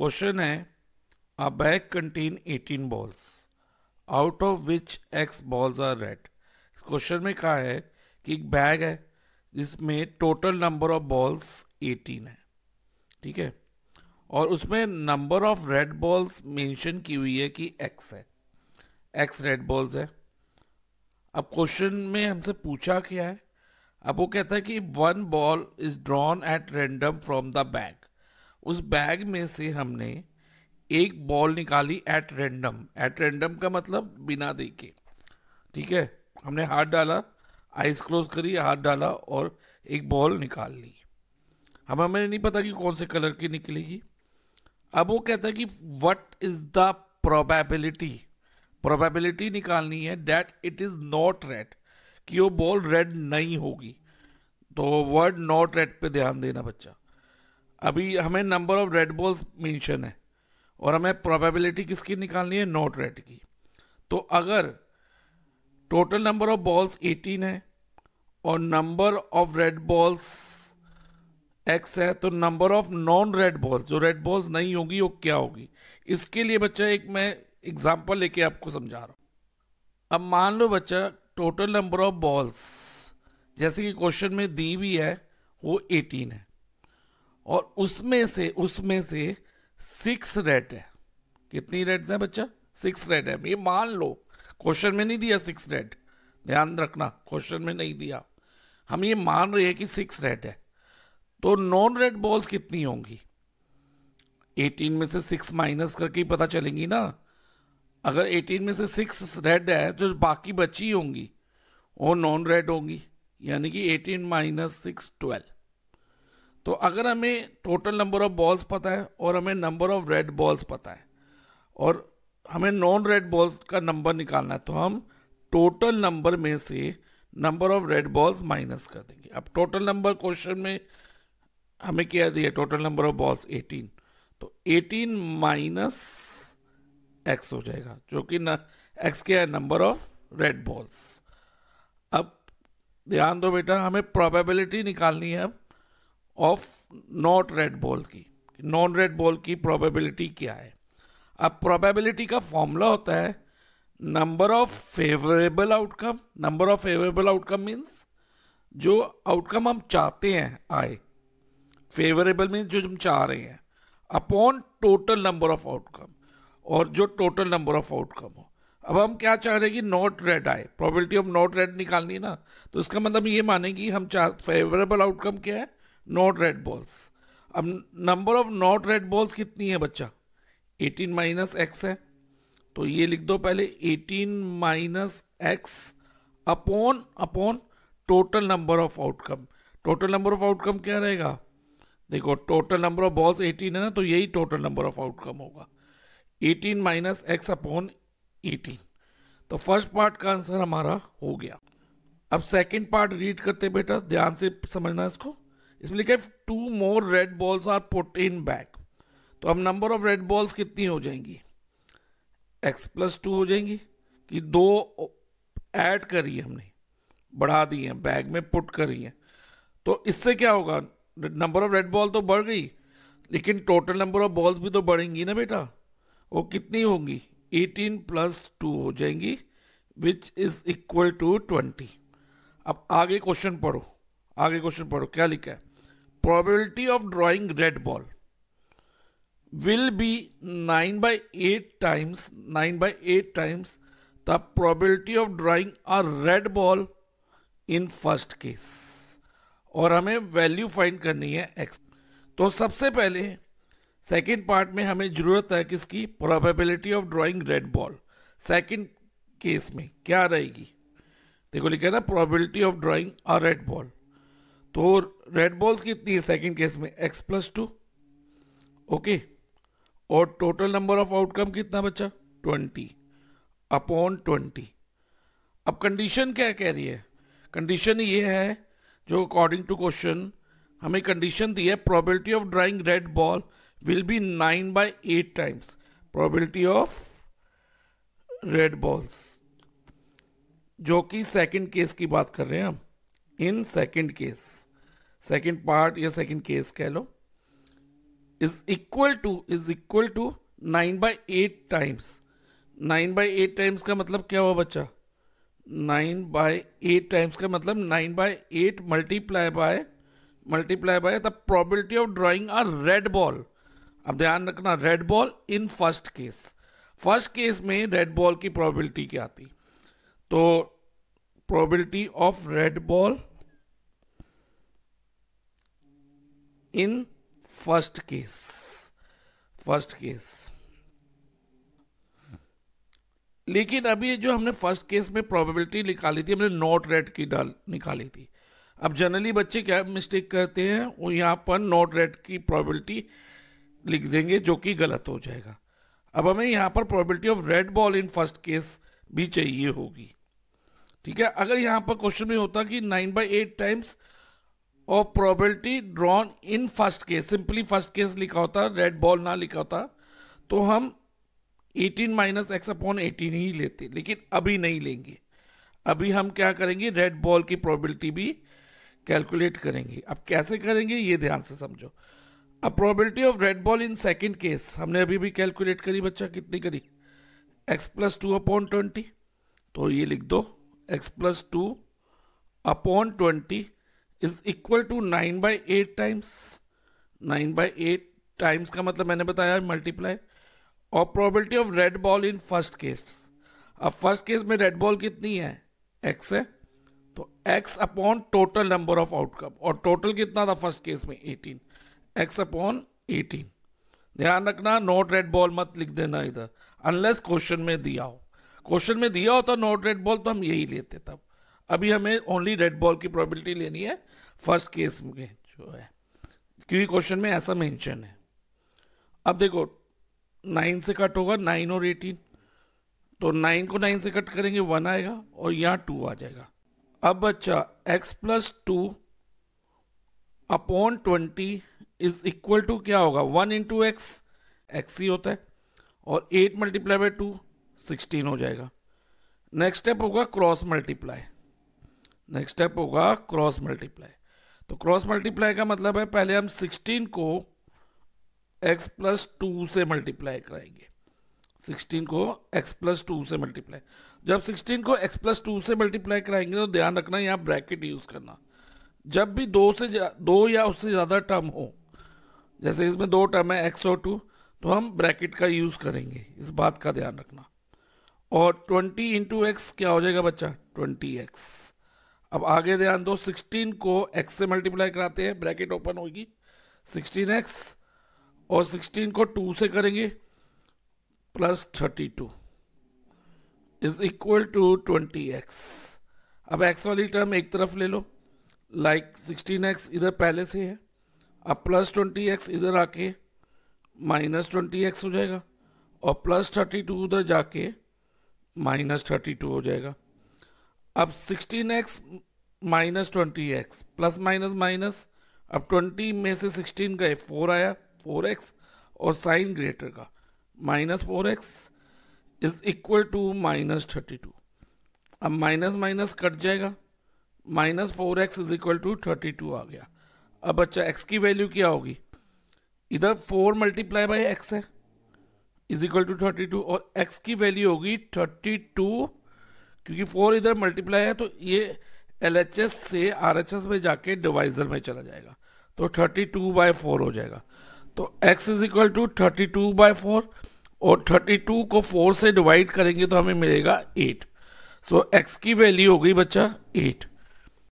Question है a bag contain 18 balls out of which x balls are red. इस question में कहा है कि एक बैग है जिसमें टोटल नंबर ऑफ बॉल्स 18 है, ठीक है, और उसमें number of red balls mention की हुई है कि एक्स है, एक्स रेड बॉल्स है। अब क्वेश्चन में हमसे पूछा क्या है, अब वो कहता है कि one ball is drawn at random from the bag. उस बैग में से हमने एक बॉल निकाली एट रैंडम। एट रैंडम का मतलब बिना देखे, ठीक है। हमने हाथ डाला, आइज क्लोज करी, हाथ डाला और एक बॉल निकाल ली। हमें नहीं पता कि कौन से कलर की निकलेगी। अब वो कहता है कि what is the probability, probability निकालनी है that it is not red, कि वो बॉल रेड नहीं होगी। तो वर्ड नॉट रेड पे ध्यान देना बच्चा। अभी हमें number of red balls mention है और हमें प्रोबेबिलिटी किसकी निकालनी है, नॉट रेड की। तो अगर टोटल नंबर ऑफ बॉल्स 18 है और number of red balls x है, तो number of non red balls, जो रेड बॉल्स नहीं होगी, वो क्या होगी। इसके लिए बच्चा एक मैं एग्जांपल लेके आपको समझा रहा हूं। अब मान लो बच्चा टोटल नंबर ऑफ बॉल्स जैसे कि क्वेश्चन में दी हुई है वो 18 है और उसमें से 6 रेड है। कितनी रेड्स हैं बच्चा, 6 रेड है। ये मान लो, क्वेश्चन में नहीं दिया 6 रेड, ध्यान रखना, क्वेश्चन में नहीं दिया। हम ये मान रहे हैं कि 6 रेड है। तो नॉन रेड बॉल्स कितनी होंगी, 18 में से 6 माइनस करके ही पता चलेंगी ना। अगर 18 में से 6 रेड है तो बाकी बची होंगी वो नॉन रेड होंगी, यानी कि 18 माइनस 6 12। तो अगर हमें टोटल नंबर ऑफ बॉल्स पता है और हमें नंबर ऑफ रेड बॉल्स पता है और हमें नॉन रेड बॉल्स का नंबर निकालना है, तो हम टोटल नंबर में से number of red balls minus कर देंगे। अब टोटल नंबर क्वेश्चन में हमें क्या दिया, टोटल नंबर ऑफ बॉल्स 18, तो 18 माइनस एक्स हो जाएगा, जो कि एक्स क्या है, नंबर ऑफ रेड बॉल्स। अब ध्यान दो बेटा, हमें प्रोबेबिलिटी निकालनी है अब ऑफ नॉट रेड बॉल की, नॉन रेड बॉल की प्रोबेबिलिटी क्या है। अब प्रोबेबिलिटी का फॉर्मूला होता है number of favourable outcome. Number of favourable outcome means जो आउटकम हम चाहते हैं आए, फेवरेबल मीन्स जो हम चाह रहे हैं, upon total number of outcome, और जो टोटल नंबर ऑफ आउटकम हो। अब हम क्या चाह रहे हैं कि नॉट रेड आए, प्रोबेबिलिटी ऑफ नॉट रेड निकालनी है ना, तो इसका मतलब ये माने कि हम फेवरेबल आउटकम क्या है, नॉट रेड बॉल्स। अब number of not red balls कितनी है बच्चा, 18 माइनस एक्स है, तो ये लिख दो पहले 18 minus x upon total number of outcome. Total number of outcome क्या रहेगा, देखो टोटल नंबर ऑफ बॉल्स 18 है ना, तो यही टोटल नंबर ऑफ आउटकम होगा, 18 माइनस एक्स अपॉन 18। तो फर्स्ट पार्ट का आंसर हमारा हो गया। अब सेकंड पार्ट रीड करते बेटा, ध्यान से समझना इसको। इसमें लिखा है 2 more red balls are put in bag. तो अब नंबर ऑफ रेड बॉल्स कितनी हो जाएंगी, x+2 हो जाएंगी, कि 2 ऐड करी है हमने, बढ़ा दी है, बैग में पुट करी है। तो इससे क्या होगा, नंबर ऑफ रेड बॉल तो बढ़ गई, लेकिन टोटल नंबर ऑफ बॉल्स भी तो बढ़ेंगी ना बेटा। वो कितनी होंगी, 18 + 2 हो जाएंगी, विच इज इक्वल टू 20। अब आगे क्वेश्चन पढ़ो, आगे क्वेश्चन पढ़ो, क्या लिखा है, probability of drawing red ball will be 9/8 times the probability of drawing a red ball in first case। और हमें वैल्यू फाइंड करनी है x। तो सबसे पहले सेकंड पार्ट में हमें जरूरत है किसकी, probability of drawing red ball. Second case में क्या रहेगी, देखो लिखा है ना, probability of drawing a red ball. तो रेड बॉल्स कितनी है सेकंड केस में, x+2, ओके। और टोटल नंबर ऑफ आउटकम कितना बच्चा, 20 अपॉन 20। अब कंडीशन क्या कह रही है, कंडीशन ये है जो अकॉर्डिंग टू क्वेश्चन हमें कंडीशन दी है, probability of drawing red ball will be 9/8 times probability of red balls, जो कि सेकंड केस की बात कर रहे हैं हम। In second case, second part या सेकंड केस कह लो, is equal to 9/8 times. 9/8 times का मतलब क्या हुआ बच्चा? 9/8 टाइम्स का मतलब 9/8 multiply by the probability of drawing a red ball. अब ध्यान रखना, red ball in first case में रेड बॉल की प्रोबेबिलिटी क्या आती? तो probability of red ball in first case. लेकिन अभी जो हमने फर्स्ट केस में प्रोबेबिलिटी निकाली थी, हमने नॉट रेड की निकाली थी। अब जनरली बच्चे क्या मिस्टेक करते हैं, वो यहाँ पर नॉट रेड की प्रोबेबिलिटी लिख देंगे, जो कि गलत हो जाएगा। अब हमें यहाँ पर probability of red ball in first case भी चाहिए होगी, ठीक है। अगर यहाँ पर क्वेश्चन में होता कि 9/8 times of probability drawn in first case, simply first case लिखा होता, रेड बॉल ना लिखा होता, तो हम 18 - x/18 ही लेते। लेकिन अभी नहीं लेंगे, अभी हम क्या करेंगे, रेड बॉल की प्रोबेबिलिटी भी कैलकुलेट करेंगे। अब कैसे करेंगे ये ध्यान से समझो। अब probability of red ball in second case हमने अभी भी कैलकुलेट करी बच्चा, कितनी करी? x+2/20। तो ये लिख दो, x+2/20 is equal to 9/8 times. 9/8 times का मतलब मैंने बताया मल्टीप्लाई, और probability of red ball in first case. अब फर्स्ट केस में रेड बॉल कितनी है? x है, तो x/ total number of outcome, और टोटल कितना था फर्स्ट केस में? 18, x/18। ध्यान रखना, नॉट रेड बॉल मत लिख देना इधर, अनलेस क्वेश्चन में दिया हो। क्वेश्चन में दिया हो तो नॉट रेड बॉल तो हम यही लेते तब। अभी हमें ओनली रेड बॉल की प्रोबेबिलिटी लेनी है फर्स्ट केस में जो है, क्योंकि क्वेश्चन में ऐसा मेंशन है। अब देखो 9 से कट होगा, 9 और 18, तो 9 को 9 से कट करेंगे 1 आएगा, और यहाँ 2 आ जाएगा। अब बच्चा x+2/20 इज इक्वल टू क्या होगा? 1 × x, x ही होता है, और 8 × 2 16 हो जाएगा। नेक्स्ट स्टेप होगा क्रॉस मल्टीप्लाई। तो क्रॉस मल्टीप्लाई का मतलब है, पहले हम 16 को x+2 से मल्टीप्लाई कराएंगे। 16 को x+2 से मल्टीप्लाई, जब 16 को x+2 से मल्टीप्लाई कराएंगे तो ध्यान रखना यहाँ ब्रैकेट यूज करना। जब भी दो या उससे ज्यादा टर्म हो, जैसे इसमें 2 टर्म है x और 2, तो हम ब्रैकेट का यूज करेंगे, इस बात का ध्यान रखना। और 20 × x क्या हो जाएगा बच्चा? 20x। अब आगे ध्यान दो, 16 को x से मल्टीप्लाई कराते हैं, ब्रैकेट ओपन होगी, 16x, और 16 को 2 से करेंगे +32 इज इक्वल टू 20x। अब x वाली टर्म एक तरफ ले लो, लाइक 16x इधर पहले से है, अब +20x इधर आके -20x हो जाएगा, और +32 उधर जाके -32 हो जाएगा। अब 16x -20x plus minus minus, अब 20 में से 16 गए 4 आया, 4x, और साइन ग्रेटर का -4x इज इक्वल टू -32। अब माइनस माइनस कट जाएगा, -4x इज इक्वल टू 32 आ गया। अब बच्चा x की वैल्यू क्या होगी? इधर 4 × x है, इज इक्वल टू 32, और x की वैल्यू होगी 32, क्योंकि 4 इधर मल्टीप्लाई है, तो ये LHS से RHS में जाके डिवाइजर में चला जाएगा, तो 32/4 हो जाएगा। तो x इज इक्वल टू 32/4, और 32 को 4 से डिवाइड करेंगे तो हमें मिलेगा 8। सो x की वैल्यू हो गई बच्चा 8।